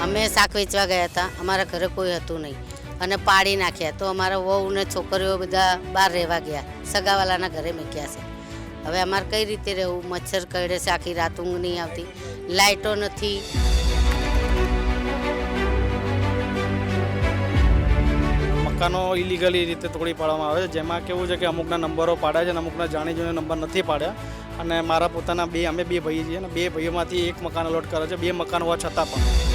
અમે શાક વેચવા ગયા હતા, અમારા ઘરે કોઈ હતું નહીં અને પાડી નાખ્યા. તો અમારા વહુ ને છોકરીઓ બધા બહાર રહેવા ગયા, સગાવાલાના ઘરે મૂક્યા છે. હવે અમારે કઈ રીતે રહેવું? મચ્છર કરડે છે, આખી રાત ઊંઘ નહીં આવતી, લાઇટો નથી. મકાનો ઇલીગલી રીતે તોડી પાડવામાં આવે છે, જેમાં કેવું છે કે અમુકના નંબરો પાડ્યા છે અને અમુકના જાણી જોઈને નંબર નથી પાડ્યા. અને મારા પોતાના અમે બે ભાઈ છીએ અને બે ભાઈઓમાંથી એક મકાન અલોટ કરે છે, બે મકાન હોવા છતાં પણ.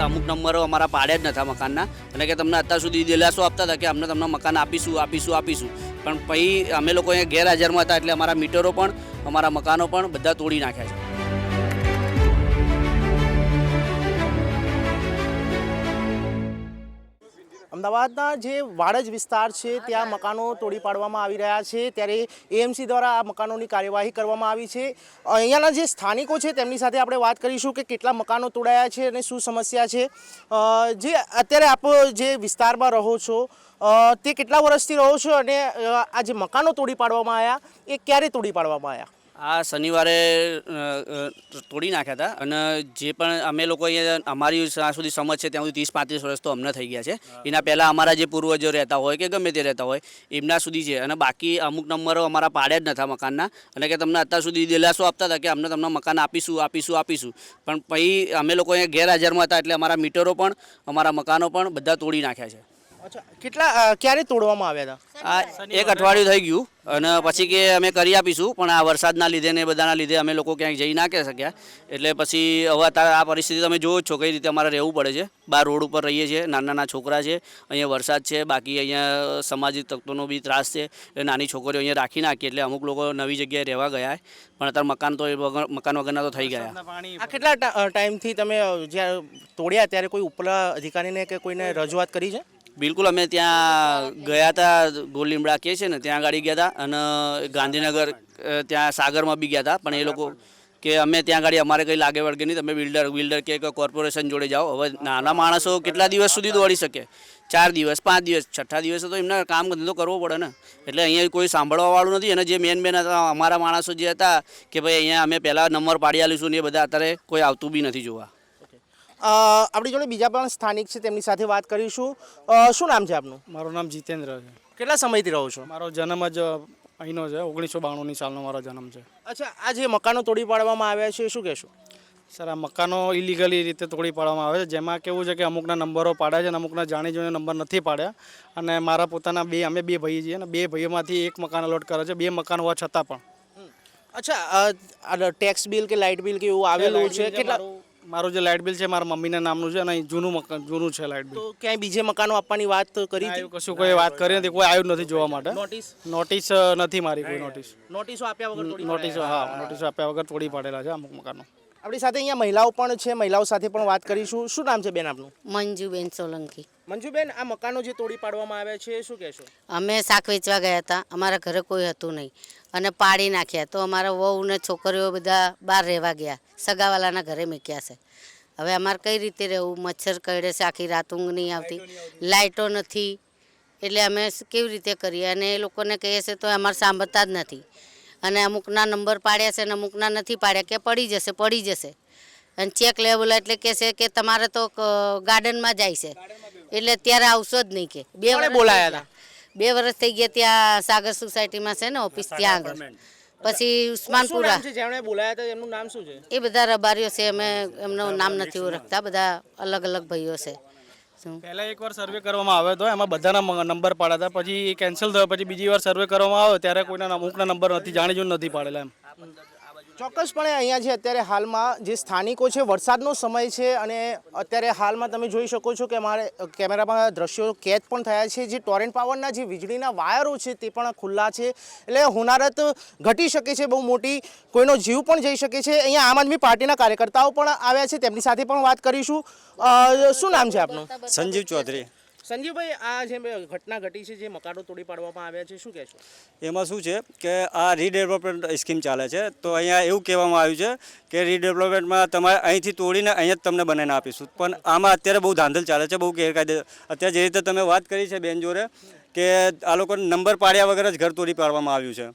અમુક નંબરો અમારા પાડ્યા જ નતા મકાનના, અને કે તમને અત્યાર સુધી દિલાસો આપતા હતા કે અમને તમને મકાન આપીશું, પણ પછી અમે લોકો અહીંયા ગેરહાજરમાં હતા એટલે અમારા મીટરો પણ અમારા મકાનો પણ બધા તોડી નાખ્યા છે. અમદાવાદના જે વાડજ વિસ્તાર છે ત્યાં મકાનો તોડી પાડવામાં આવી રહ્યા છે, ત્યારે એએમસી દ્વારા આ મકાનોની કાર્યવાહી કરવામાં આવી છે. અહીંયાના જે સ્થાનિકો છે તેમની સાથે આપણે વાત કરીશું કે કેટલા મકાનો તોડાયા છે અને શું સમસ્યા છે. જે અત્યારે આપ જે વિસ્તારમાં રહો છો તે કેટલા વર્ષથી રહો છો અને આ જે મકાનો તોડી પાડવામાં આવ્યા એ ક્યારે તોડી પાડવામાં આવ્યા? આ શનિવારે તોડી નાખ્યા હતા, અને જે પણ અમે લોકો અહીંયા અમારી ત્યાં સુધી સમજ છે ત્યાં સુધી 30-35 વર્ષ તો અમને થઈ ગયા છે. એના પહેલાં અમારા જે પૂર્વજો રહેતા હોય કે ગમે તે રહેતા હોય એમના સુધી છે, અને બાકી અમુક નંબરો અમારા પાડ્યા જ નતા મકાનના, અને કે તમને અત્યાર સુધી દિલાસો આપતા હતા કે અમને તમને મકાન આપીશું, પણ પછી અમે લોકો અહીંયા ગેરહાજરમાં હતા એટલે અમારા મીટરો પણ અમારા મકાનો પણ બધા તોડી નાખ્યા છે. અચ્છા, ક્યારે તોડવામાં આવ્યા હતા? આ એક અઠવાડિયું થઈ ગયું, અને પછી કે અમે કરી આપીશું, પણ આ વરસાદના લીધે ને બધાના લીધે અમે લોકો ક્યાંય જઈ ના શક્યા. એટલે પછી હવે અત્યારે આ પરિસ્થિતિ તમે જોવો જ છો કઈ રીતે અમારે રહેવું પડે છે. બહાર રોડ ઉપર રહીએ છીએ, નાના છોકરા છે, અહીંયા વરસાદ છે, બાકી અહીંયા સામાજિક તત્વોનો બી ત્રાસ છે, એટલે નાની છોકરીઓ અહીંયા રાખી નાખી, એટલે અમુક લોકો નવી જગ્યાએ રહેવા ગયા, પણ અત્યારે મકાન વગરના તો થઈ ગયા. આ કેટલા ટાઈમથી તમે જ્યારે તોડ્યા ત્યારે કોઈ ઉપલા અધિકારીને કે કોઈને રજૂઆત કરી છે? બિલકુલ, અમે ત્યાં ગયા હતા, ગોળ લીમડા કહે છે ને ત્યાં ગાડી ગયા હતા, અને ગાંધીનગર ત્યાં સાગરમાં બી ગયા હતા, પણ એ લોકો કે અમે ત્યાં ગાડી અમારે કંઈ લાગે વળગે નહીં, તમે બિલ્ડર કે કોર્પોરેશન જોડે જાઓ. હવે નાના માણસો કેટલા દિવસ સુધી દોડી શકે? 4 દિવસ 5 દિવસ, છઠ્ઠા દિવસે તો એમને કામ ધંધો કરવો પડે ને. એટલે અહીંયા કોઈ સાંભળવાવાળું નથી, અને જે મેન હતા અમારા માણસો જે હતા કે ભાઈ અહીંયા અમે પહેલાં નંબર પાડી આવીશું ને એ બધા અત્યારે કોઈ આવતું બી નથી જોવા. આપણી જોડે બીજા પણ સ્થાનિક છે, તેમની સાથે વાત કરીશું. શું નામ છે આપનું? મારું નામ જીતેન્દ્ર છે. કેટલા સમયથી રહો છો? મારો જન્મ જ અહીંનો છે, 1992 સાલનો મારો જન્મ છે. અચ્છા, આ જે મકાનો તોડી પાડવામાં આવ્યા છે શું કહેશો? સર, આ મકાનો ઇલીગલી રીતે તોડી પાડવામાં આવે છે, જેમાં કેવું છે કે અમુકના નંબરો પાડ્યા છે અને અમુકના જાણી જોઈને નંબર નથી પાડ્યા. અને મારા પોતાના અમે બે ભાઈ છીએ અને બે ભાઈઓમાંથી એક મકાન અલોટ કરે છે, બે મકાન હોવા છતાં પણ. અચ્છા, ટેક્સ બિલ કે લાઇટ બિલ કે એવું આવેલું છે? કેટલા? મારું જે લાઇટ બિલ છે મારા મમ્મીના નામનું છે, અને જૂનું છે લાઇટ બિલ. તો ક્યાંય બીજે મકાનો આપવાની વાત કરી હતી? કશું કોઈ વાત કરી નથી, કોઈ આવ્યું નથી જોવા માટે. નોટિસ નથી મારી, કોઈ નોટિસો આપ્યા વગર નોટિસો આપ્યા વગર તોડી પાડેલા છે અમુક મકાનો. આપણી સાથે અહીંયા મહિલાઓ પણ છે, મહિલાઓ સાથે પણ વાત કરીશું. શું નામ છે બેન આપનું? મંજુબેન સોલંકી. મંજુબેન, આ મકાનો જે તોડી પાડવામાં આવ્યા છે શું કહેશો? અમે શાક વેચવા ગયા હતા, અમારા ઘરે કોઈ હતું નહીં અને પાડી નાખ્યા. તો અમારા વહુ ને છોકરીઓ બધા બહાર રહેવા ગયા, સગાવાલાના ઘરે મૂક્યા છે. હવે અમારે કઈ રીતે રહેવું? મચ્છર કરડે છે, આખી રાત ઊંઘ નહીં આવતી, લાઇટો નથી, એટલે અમે કેવી રીતે કરીએ? અને એ લોકોને કહીએ છીએ તો અમારે સાંભળતા જ નથી. અને અમુકના નંબર પાડ્યા છે અને અમુકના નથી પાડ્યા, કે પડી જશે. અને ચેક લેવલ એટલે કહે છે કે તમારે તો ગાર્ડનમાં જાય છે, એટલે અત્યારે આવશો જ નહીં. કે 2 વર્ષ બોલાયા હતા, 2 વર્ષ થઈ ગયા ત્યાં સાગર સોસાયટીમાં છે ને ઓફિસ, ત્યાં આગળ. પછી ઉસ્માનપુરા જેમણે બોલાયા હતા એમનું નામ શું છે? એ બધા રબારીઓ છે, અમે એમનું નામ નથી ઓળખતા, બધા અલગ અલગ ભાઈઓ છે. પહેલા એકવાર સર્વે કરવામાં આવ્યો હતો, એમાં બધાના નંબર પાડ્યા હતા, પછી એ કેન્સલ થયો, પછી બીજી વાર સર્વે કરવામાં આવ્યો ત્યારે કોઈના અમુકના નંબર નથી જાણી જોઈને નથી પાડેલા એમ. ચોક્કસપણે અહીંયા જે અત્યારે હાલમાં જે સ્થાનિકો છે, વરસાદનો સમય છે અને અત્યારે હાલમાં તમે જોઈ શકો છો કે અમારે કેમેરામાં દ્રશ્યો કેદ પણ થયા છે. જે ટોરેન્ટ પાવરના જે વીજળીના વાયરો છે તે પણ ખુલ્લા છે, એટલે હોનારત ઘટી શકે છે બહુ મોટી, કોઈનો જીવ પણ જઈ શકે છે. અહીંયા આમ આદમી પાર્ટીના કાર્યકર્તાઓ પણ આવ્યા છે, તેમની સાથે પણ વાત કરીશું. શું નામ છે આપનું? સંજીવ ચૌધરી. સંજીવભાઈ, આ જે ઘટના ઘટી છે, જે મકાનો તોડી પાડવામાં આવ્યા છે, શું કહેશો? એમાં શું છે કે આ રીડેવલપમેન્ટ સ્કીમ ચાલે છે, તો અહીંયા એવું કહેવામાં આવ્યું છે કે રીડેવલપમેન્ટમાં તમારે અહીંથી તોડીને અહીંયા જ તમને બનાવીને આપીશું, પણ આમાં અત્યારે બહુ ધાંધલ ચાલે છે, બહુ ગેરકાયદે. અત્યારે જે રીતે તમે વાત કરી છે બેન જોડે કે આ લોકોને નંબર પાડ્યા વગર જ ઘર તોડી પાડવામાં આવ્યું છે.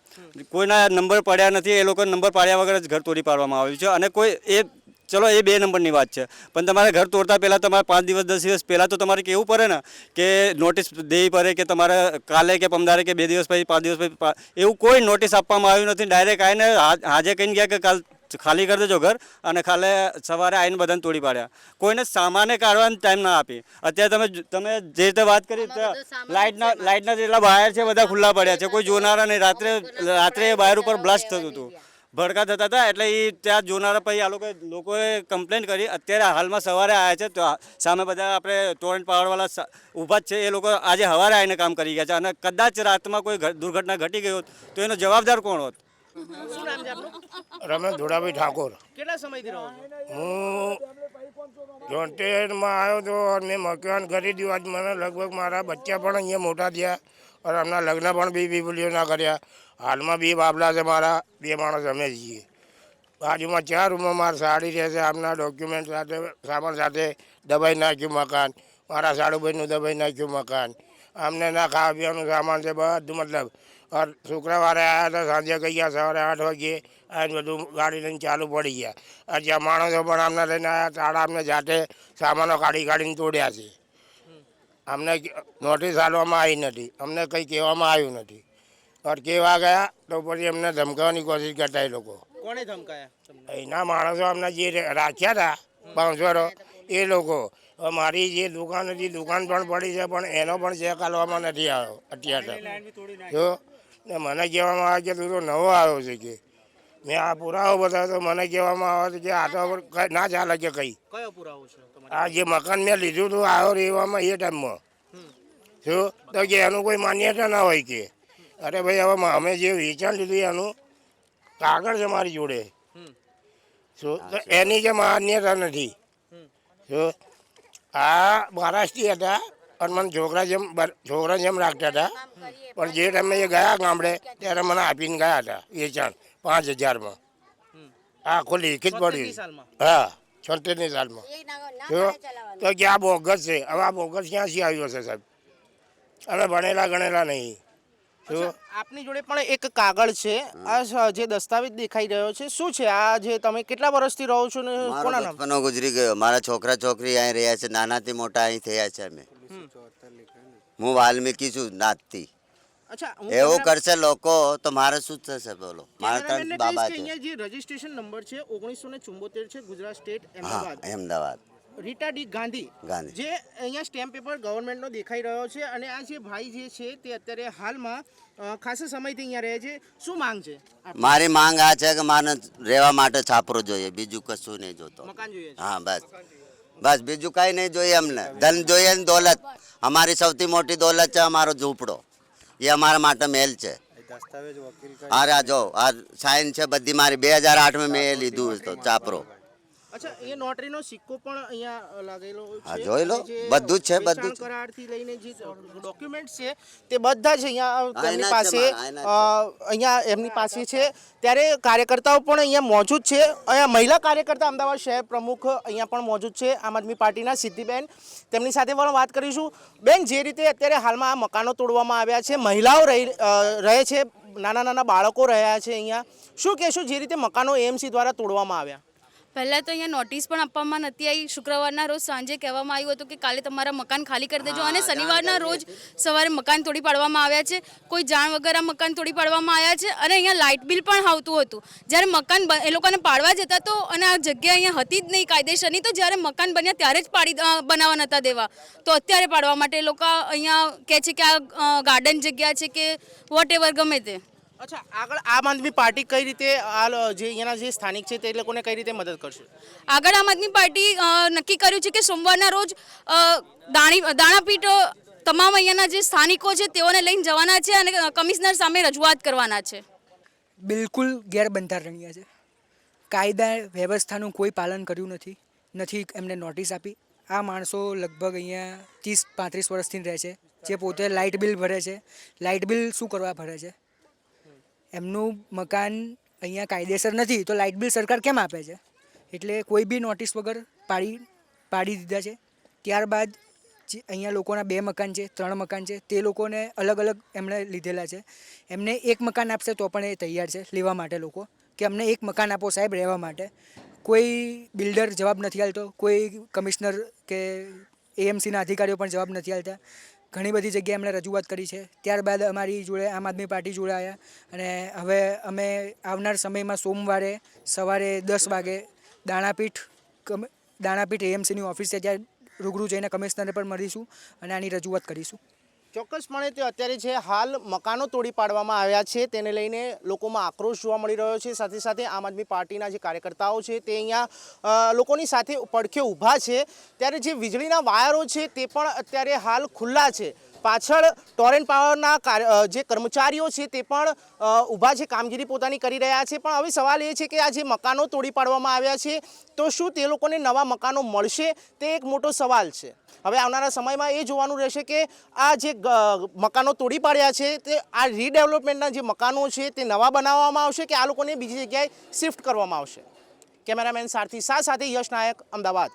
કોઈના નંબર પડ્યા નથી, એ લોકોને નંબર પાડ્યા વગર જ ઘર તોડી પાડવામાં આવ્યું છે. અને કોઈ ચલો એ 2 નંબરની વાત છે, પણ તમારે ઘર તોડતા પહેલાં તમારે 5 દિવસ 10 દિવસ પહેલાં તો તમારે કહેવું પડે ને કે નોટિસ દેવી પડે કે તમારે કાલે કે પમદારે કે 2 દિવસ પછી 5 દિવસ પછી. એવું કોઈ નોટિસ આપવામાં આવ્યું નથી. ડાયરેક્ટ આવીને હાજે કહીને ગયા કે કાલ ખાલી કરી દેજો ઘર, અને કાલે સવારે આવીને બધાને તોડી પાડ્યા. કોઈને સામાને કાઢવાનો ટાઈમ ના આપી. અત્યારે તમે જે રીતે વાત કરી લાઇટના જેટલા વાયર છે બધા ખુલ્લા પડ્યા છે, કોઈ જોનારા નહીં. રાત્રે વાયર ઉપર બ્લાસ્ટ થતું હતું, ભડકા થતા હતા, એટલે એ ત્યાં જોનારા પછી આ લોકોએ કમ્પ્લેન કરી. અત્યારે હાલમાં સવારે આવ્યા છે, તો સામે બધા આપણે ટોરેન્ટ પાવરવાળા ઊભા જ છે, એ લોકો આજે સવારે આવીને કામ કરી ગયા છે. અને કદાચ રાતમાં કોઈ દુર્ઘટના ઘટી ગઈ હોત તો એનો જવાબદાર કોણ હોત? શું નામ છે આપનું? રમેશ ધોળાભાઈ ઠાકોર. કેટલા સમયથી રહો છો? હું 74માં આવ્યો તો અને મેં મકાન ખરીદ્યું. આજ મને લગભગ મારા બચ્ચા પણ અહીંયા મોટા થયા અને એમના લગ્ન પણ બીબીલીઓના કર્યા. હાલમાં 2 બાબલા છે મારા, 2 માણસ અમે છીએ. બાજુમાં 4 રૂમમાં મારા સાડી રહે છે, આપના ડોક્યુમેન્ટ સાથે સામાન સાથે દબાઈ નાખ્યું મકાન. મારા સાડુભાઈનું દબાઈ નાખ્યું મકાન. અમને ના ખાવા પીવાનું સામાન છે બધું. મતલબ શુક્રવારે આવ્યા હતા, સાંજે ગયા, સવારે 8 વાગ્યે આવીને બધું ગાડી લઈને ચાલુ પડી ગયા. અત્યારે માણસો પણ અમને લઈને આવ્યા, તાળા અમને જાતે સામાનો કાઢીને તોડ્યા છે. અમને નોટિસ આપવામાં આવી નથી, અમને કંઈ કહેવામાં આવ્યું નથી. પણ કહેવા ગયા તો પછી એમને ધમકાવવાની કોશિશ કરતા એ લોકો. કોણે ધમકાયા? એના માણસો અમને જે રાખ્યા હતા બાઉન્સરો એ લોકો. મારી જે દુકાન હતી, દુકાન પણ પડી છે, પણ એનો પણ ચેક આપવામાં નથી આવ્યો અત્યારે. જો ને મને કહેવામાં આવે કે તું તો નવો આવ્યો છે કે મેં આ પુરાવો બતાવ્યો તો મને કહેવામાં આવે છે કે આ તો ના ચાલે કે કંઈ. કયો પુરાવો છે તમારે? આ જે મકાન મેં લીધું હતું આવ્યો રહેવામાં એ ટાઈમમાં શું તો કે એનું કોઈ માન્યતા ના હોય કે અરે ભાઈ હવે અમે જે વેચાણ લીધું એનું કાગળ છે મારી જોડે શું તો એની જે માન્યતા નથી. શું આ મહારાષ્ટ્રી હતા અને મને છોકરા જેમ રાખતા હતા, પણ જે ટાઈમે એ ગયા ગામડે ત્યારે મને આપીને ગયા હતા વેચાણ 5000માં. આખું લેખિત પડ્યું. હા, 76ની સાલમાં. તો કે આ બોગસ છે. હવે આ બોગસ ક્યાંથી આવ્યો છે સાહેબ? અમે ભણેલા ગણેલા નહીં. આપની જોડે પણ એક કાગળ છે, આ જે દસ્તાવેજ દેખાઈ રહ્યો છે, શું છે આ? જે તમે કેટલા વર્ષથી રહો છો ને કોના નામ? બચપનો ગુજરી ગયો. મારા છોકરા છોકરી અહીં રહ્યા છે, નાનાથી મોટા અહીં થયા છે. અમે હું વાલ્મીકી છું નાતથી. અચ્છા, એવું કરશે લોકો તો મારે શું થશે? બોલો, મારા 3 બાબા છે. અહીંયા જે રજીસ્ટ્રેશન નંબર છે 1974 છે, ગુજરાત સ્ટેટ, હા, અમદાવાદ. રીટા ડી ગાંધી, ગાંધી. જે અહીંયા સ્ટેમ્પ પેપર ગવર્મેન્ટનો દેખાઈ રહ્યો છે. અને આ જે ભાઈ જે છે તે અત્યારે હાલમાં ખાસા સમયથી અહીંયા રહે છે. શું માંગ છે? મારી માંગ આ છે કે મારે રહેવા માટે છાપરો જોઈએ, બીજું કશું નહીં જોતો. મકાન જોઈએ છે. હા, બસ બીજું કઈ નહીં જોઈએ અમને. ધન જોઈએ ને દોલત. અમારી સૌથી મોટી દોલત છે અમારો ઝૂંપડો. એ અમારા માટે મેલ છે. અરે આ જો આ સાઇન છે બધી મારી. 2008માં મેં એ લીધું તો છાપરો. અચ્છા, એ નોટરીનો સિક્કો પણ અહીંયા લાગેલો હા, છે. જોઈ લો, અને જે બધું જ છે, બધું જ. વેચાણ કરારથી લઈને જે ડોક્યુમેન્ટ છે તે બધા જ અહીંયા તેમની આયના જ પાસે છે, આયના અહીંયા એમની પાસે છે. ત્યારે કાર્યકર્તાઓ પણ અહીંયા મોજૂદ છે. અહીંયા મહિલા કાર્યકર્તા અમદાવાદ શહેર પ્રમુખ અહીંયા પણ મોજૂદ છે, આમ આદમી પાર્ટીના સિદ્ધિબેન. તેમની સાથે પણ વાત કરીશું. બેન, જે રીતે અત્યારે હાલમાં આ મકાનો તોડવામાં આવ્યા છે, મહિલાઓ રહે છે, નાના બાળકો રહ્યા છે અહીંયા, શું કહેશું જે રીતે મકાનો એએમસી દ્વારા તોડવામાં આવ્યા? પહેલાં તો અહીંયા નોટિસ પણ આપવામાં નથી આવી. શુક્રવારના રોજ સાંજે કહેવામાં આવ્યું હતું કે કાલે તમારા મકાન ખાલી કરી દેજો, અને શનિવારના રોજ સવારે મકાન તોડી પાડવામાં આવ્યા છે. કોઈ જાણ વગર આ મકાન તોડી પાડવામાં આવ્યા છે. અને અહીંયા લાઇટ બિલ પણ આવતું હતું. જ્યારે મકાન એ લોકોને પાડવા જતા તો, અને આ જગ્યા અહીંયા હતી જ નહીં કાયદેસરની, તો જ્યારે મકાન બન્યા ત્યારે જ બનાવવા નહોતા દેવા, તો અત્યારે પાડવા માટે એ લોકો અહીંયા કહે છે કે આ ગાર્ડન જગ્યા છે કે વોટ એવર ગમે તે. અચ્છા, આગળ આમ આદમી પાર્ટી કઈ રીતે આ જે અહીંયાના જે સ્થાનિક છે તે લોકોને કઈ રીતે મદદ કરશે? આગળ આમ આદમી પાર્ટી નક્કી કર્યું છે કે સોમવારના રોજ દાણાપીઠ તમામ અહીંયાના જે સ્થાનિકો છે તેઓને લઈને જવાના છે અને કમિશનર સામે રજૂઆત કરવાના છે. બિલકુલ ગેરબંધારણીય છે. કાયદા વ્યવસ્થાનું કોઈ પાલન કર્યું નથી એમને નોટિસ આપી. આ માણસો લગભગ અહીંયા 30-35 વર્ષથી રહે છે, જે પોતે લાઇટ બિલ ભરે છે. લાઇટ બિલ શું કરવા ભરે છે? એમનું મકાન અહીંયા કાયદેસર નથી તો લાઇટ બિલ સરકાર કેમ આપે છે? એટલે કોઈ બી નોટિસ વગર પાડી દીધા છે. ત્યારબાદ અહીંયા લોકોના 2 મકાન છે, 3 મકાન છે, તે લોકોને અલગ અલગ એમણે લીધેલા છે. એમને 1 મકાન આપશે તો પણ એ તૈયાર છે લેવા માટે લોકો, કે અમને 1 મકાન આપો સાહેબ રહેવા માટે. કોઈ બિલ્ડર જવાબ નથી આપતો, કોઈ કમિશનર કે એએમસીના અધિકારીઓ પણ જવાબ નથી આપતા. ઘણી બધી જગ્યાએ એમણે રજૂઆત કરી છે. ત્યારબાદ અમારી જોડે આમ આદમી પાર્ટી જોડે આવ્યા અને હવે અમે આવનાર સમયમાં સોમવારે સવારે 10 વાગે દાણાપીઠ એએમસીની ઓફિસ છે ત્યાં રૂબરૂ જઈને કમિશનરને પણ મળીશું અને આની રજૂઆત કરીશું. ચોક્કસપણે તે અત્યારે જે હાલ મકાનો તોડી પાડવામાં આવ્યા છે તેને લઈને લોકોમાં આક્રોશ જોવા મળી રહ્યો છે. સાથે સાથે આમ આદમી પાર્ટીના જે કાર્યકર્તાઓ છે તે અહીંયા લોકોની સાથે પડખે ઊભા છે. ત્યારે જે વીજળીના વાયરો છે તે પણ અત્યારે હાલ ખુલ્લા છે. પાછળ ટોરેન્ટ પાવરના જે કર્મચારીઓ છે તે પણ ઊભા છે, કામગીરી પોતાની કરી રહ્યા છે. પણ હવે સવાલ એ છે કે આ જે મકાનો તોડી પાડવામાં આવ્યા છે તો શું તે લોકોને નવા મકાનો મળશે, તે એક મોટો સવાલ છે. હવે આવનારા સમયમાં એ જોવાનું રહેશે કે આ જે મકાનો તોડી પાડ્યા છે તે આ રીડેવલપમેન્ટના જે મકાનો છે તે નવા બનાવવામાં આવશે કે આ લોકોને બીજી જગ્યાએ શિફ્ટ કરવામાં આવશે. કેમેરામેન સારથી સાથે યશ નાયક, અમદાવાદ.